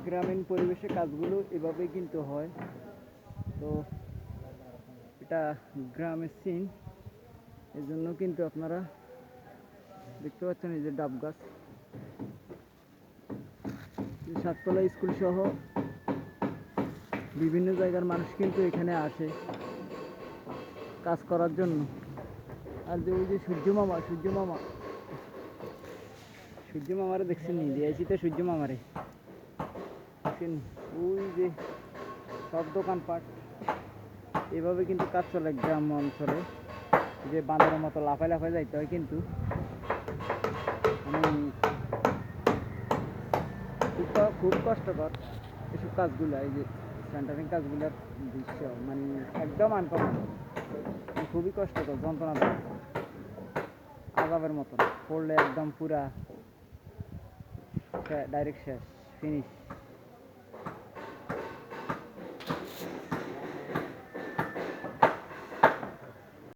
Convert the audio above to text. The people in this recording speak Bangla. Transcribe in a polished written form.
গ্রামীণ পরিবেশে কাজগুলো এভাবেই কিন্তু হয়। তো এটা গ্রামের সিন, এই জন্য কিন্তু আপনারা দেখতে পাচ্ছেন এই যে ডাব গাছ, সাততলা স্কুল সহ বিভিন্ন জায়গার মানুষ কিন্তু এখানে আসে কাজ করার জন্য। আর যে ওই যে সূর্য মামারে দেখছেন নি? দিয়েছিতে সূর্য মামারে দেখছেন? ওই যে সব দোকানপাট, এভাবে কিন্তু কাজ চলে গ্রাম অঞ্চলে। যে বাঁদরের মতো লাফায় লাফায় যাইতে হয়, কিন্তু মানে খুব কষ্টকর এসব কাজগুলো। এই যে সেন্টারিং কাজগুলোর দৃশ্য মানে একদম আনকমন, খুবই কষ্টকর, যন্ত্রণাদায়ক, আজাবের মতন। পড়লে একদম পুরা ডাইরেক্ট শেষ, ফিনিশ।